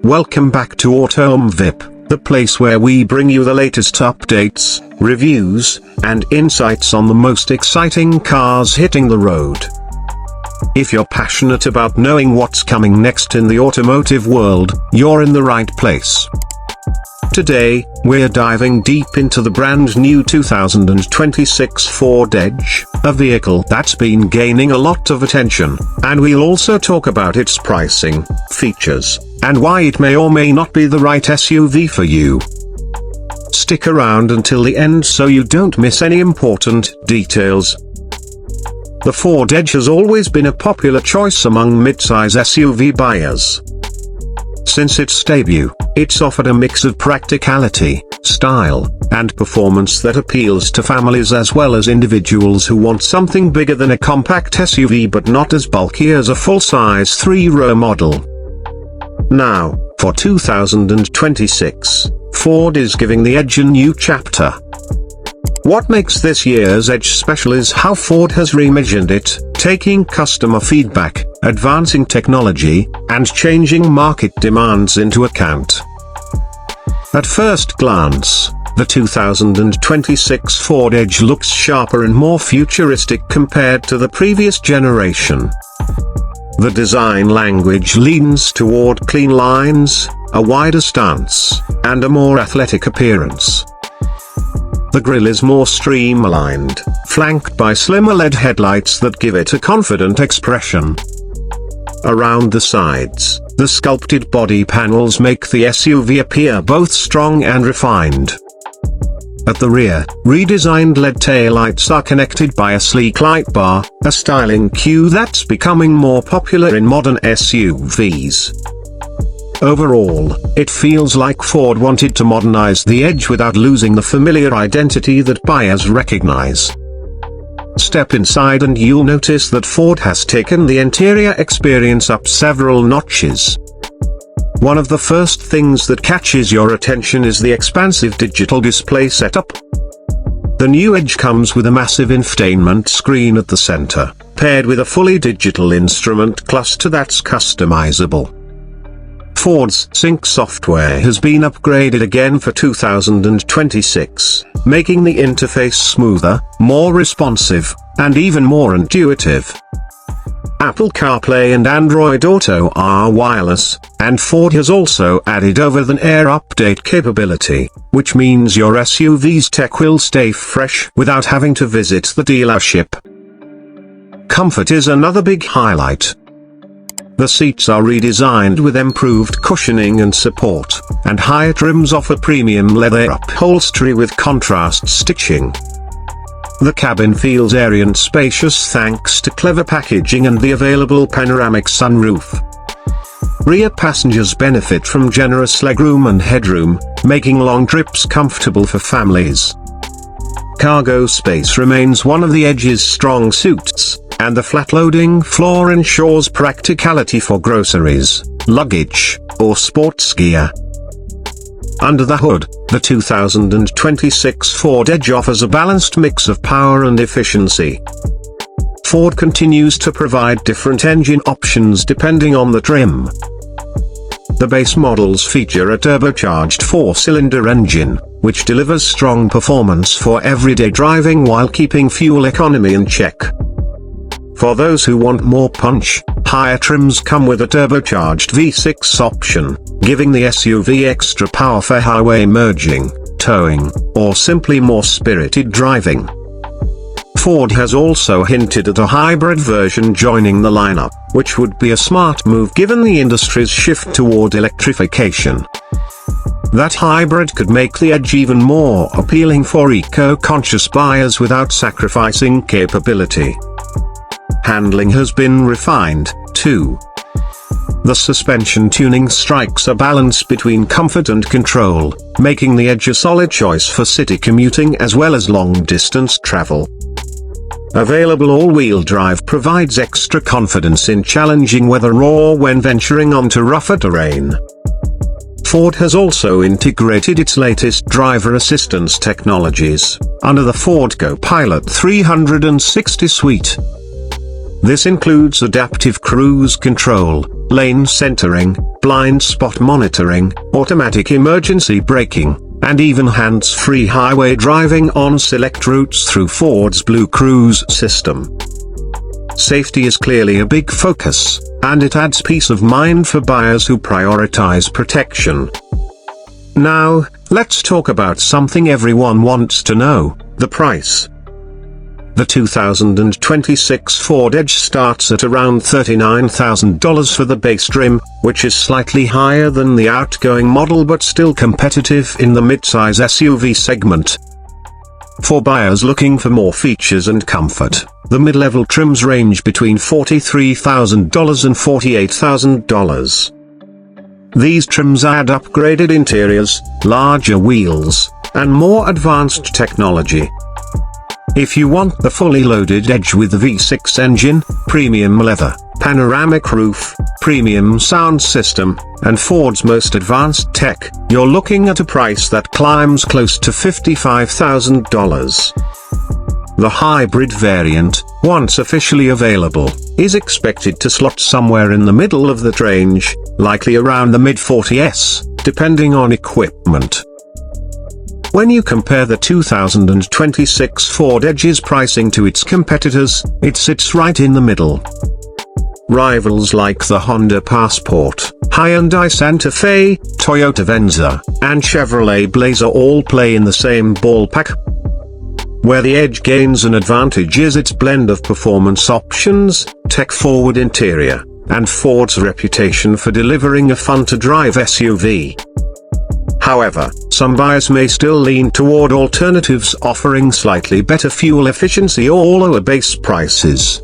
Welcome back to Mvip, the place where we bring you the latest updates, reviews, and insights on the most exciting cars hitting the road. If you're passionate about knowing what's coming next in the automotive world, you're in the right place. Today, we're diving deep into the brand new 2026 Ford Edge, a vehicle that's been gaining a lot of attention, and we'll also talk about its pricing, features, and why it may or may not be the right SUV for you. Stick around until the end so you don't miss any important details. The Ford Edge has always been a popular choice among midsize SUV buyers. Since its debut, it's offered a mix of practicality, style, and performance that appeals to families as well as individuals who want something bigger than a compact SUV but not as bulky as a full-size three-row model. Now, for 2026, Ford is giving the Edge a new chapter. What makes this year's Edge special is how Ford has reimagined it, taking customer feedback, advancing technology, and changing market demands into account. At first glance, the 2026 Ford Edge looks sharper and more futuristic compared to the previous generation. The design language leans toward clean lines, a wider stance, and a more athletic appearance. The grille is more streamlined, flanked by slimmer LED headlights that give it a confident expression. Around the sides, the sculpted body panels make the SUV appear both strong and refined. At the rear, redesigned LED taillights are connected by a sleek light bar, a styling cue that's becoming more popular in modern SUVs. Overall, it feels like Ford wanted to modernize the Edge without losing the familiar identity that buyers recognize. Step inside and you'll notice that Ford has taken the interior experience up several notches. One of the first things that catches your attention is the expansive digital display setup. The new Edge comes with a massive infotainment screen at the center, paired with a fully digital instrument cluster that's customizable. Ford's Sync software has been upgraded again for 2026, making the interface smoother, more responsive, and even more intuitive. Apple CarPlay and Android Auto are wireless, and Ford has also added over-the-air update capability, which means your SUV's tech will stay fresh without having to visit the dealership. Comfort is another big highlight. The seats are redesigned with improved cushioning and support, and higher trims offer premium leather upholstery with contrast stitching. The cabin feels airy and spacious thanks to clever packaging and the available panoramic sunroof. Rear passengers benefit from generous legroom and headroom, making long trips comfortable for families. Cargo space remains one of the Edge's strong suits, and the flat-loading floor ensures practicality for groceries, luggage, or sports gear. Under the hood, the 2026 Ford Edge offers a balanced mix of power and efficiency. Ford continues to provide different engine options depending on the trim. The base models feature a turbocharged four-cylinder engine, which delivers strong performance for everyday driving while keeping fuel economy in check. For those who want more punch, higher trims come with a turbocharged V6 option, giving the SUV extra power for highway merging, towing, or simply more spirited driving. Ford has also hinted at a hybrid version joining the lineup, which would be a smart move given the industry's shift toward electrification. That hybrid could make the Edge even more appealing for eco-conscious buyers without sacrificing capability. Handling has been refined, too. The suspension tuning strikes a balance between comfort and control, making the Edge a solid choice for city commuting as well as long-distance travel. Available all-wheel drive provides extra confidence in challenging weather or when venturing onto rougher terrain. Ford has also integrated its latest driver assistance technologies under the Ford Co Pilot360 suite. This includes adaptive cruise control, lane centering, blind spot monitoring, automatic emergency braking, and even hands-free highway driving on select routes through Ford's BlueCruise system. Safety is clearly a big focus, and it adds peace of mind for buyers who prioritize protection. Now, let's talk about something everyone wants to know: the price. The 2026 Ford Edge starts at around $39,000 for the base trim, which is slightly higher than the outgoing model but still competitive in the midsize SUV segment. For buyers looking for more features and comfort, the mid-level trims range between $43,000 and $48,000. These trims add upgraded interiors, larger wheels, and more advanced technology. If you want the fully loaded Edge with the V6 engine, premium leather, panoramic roof, premium sound system, and Ford's most advanced tech, you're looking at a price that climbs close to $55,000. The hybrid variant, once officially available, is expected to slot somewhere in the middle of that range, likely around the mid-40s, depending on equipment. When you compare the 2026 Ford Edge's pricing to its competitors, it sits right in the middle. Rivals like the Honda Passport, Hyundai Santa Fe, Toyota Venza, and Chevrolet Blazer all play in the same ballpark. Where the Edge gains an advantage is its blend of performance options, tech-forward interior, and Ford's reputation for delivering a fun-to-drive SUV. However, some buyers may still lean toward alternatives offering slightly better fuel efficiency or lower base prices.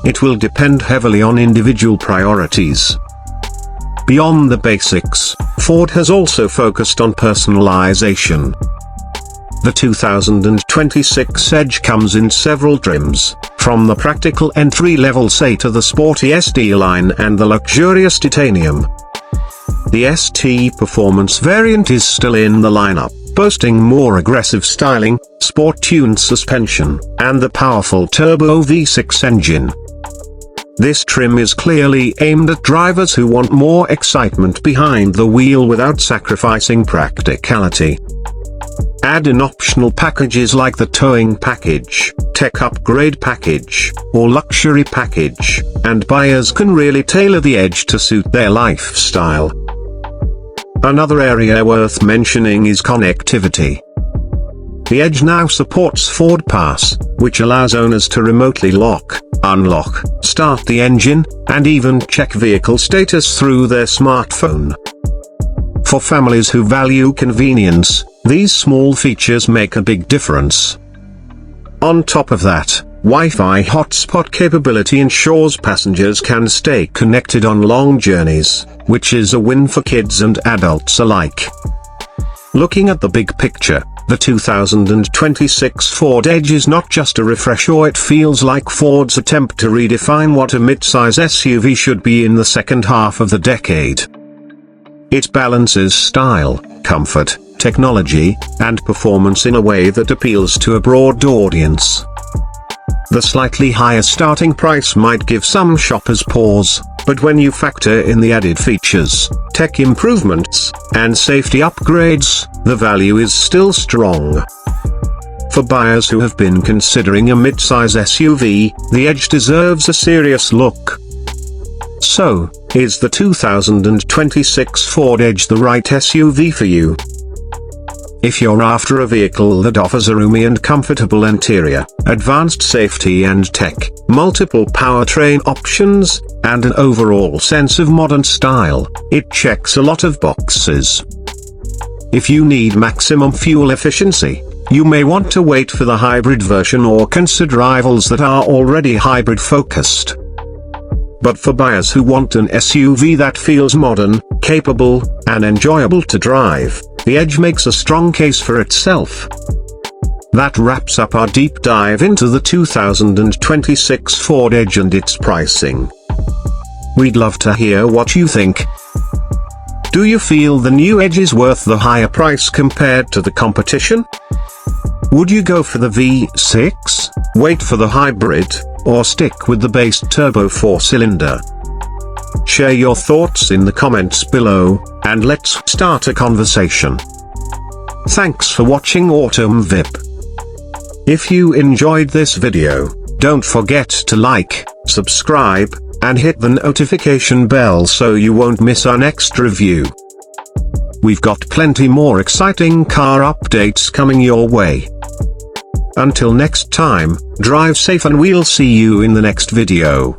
It will depend heavily on individual priorities. Beyond the basics, Ford has also focused on personalization. The 2026 Edge comes in several trims, from the practical entry-level SE to the sporty ST line and the luxurious titanium. The ST Performance variant is still in the lineup, boasting more aggressive styling, sport-tuned suspension, and the powerful turbo V6 engine. This trim is clearly aimed at drivers who want more excitement behind the wheel without sacrificing practicality. Add in optional packages like the towing package, tech upgrade package, or luxury package, and buyers can really tailor the Edge to suit their lifestyle. Another area worth mentioning is connectivity. The Edge now supports Ford Pass, which allows owners to remotely lock, unlock, start the engine, and even check vehicle status through their smartphone. For families who value convenience, these small features make a big difference. On top of that, Wi-Fi hotspot capability ensures passengers can stay connected on long journeys, which is a win for kids and adults alike. Looking at the big picture, the 2026 Ford Edge is not just a refresh, or it feels like Ford's attempt to redefine what a midsize SUV should be in the second half of the decade. It balances style, comfort, technology, and performance in a way that appeals to a broad audience. The slightly higher starting price might give some shoppers pause, but when you factor in the added features, tech improvements, and safety upgrades, the value is still strong. For buyers who have been considering a midsize SUV, the Edge deserves a serious look. So, is the 2026 Ford Edge the right SUV for you? If you're after a vehicle that offers a roomy and comfortable interior, advanced safety and tech, multiple powertrain options, and an overall sense of modern style, it checks a lot of boxes. If you need maximum fuel efficiency, you may want to wait for the hybrid version or consider rivals that are already hybrid-focused. But for buyers who want an SUV that feels modern, capable, and enjoyable to drive, the Edge makes a strong case for itself. That wraps up our deep dive into the 2026 Ford Edge and its pricing. We'd love to hear what you think. Do you feel the new Edge is worth the higher price compared to the competition? Would you go for the V6, wait for the hybrid, or stick with the base turbo 4-cylinder? Share your thoughts in the comments below, and let's start a conversation. Thanks for watching Mvip. If you enjoyed this video, don't forget to like, subscribe, and hit the notification bell so you won't miss our next review. We've got plenty more exciting car updates coming your way. Until next time, drive safe and we'll see you in the next video.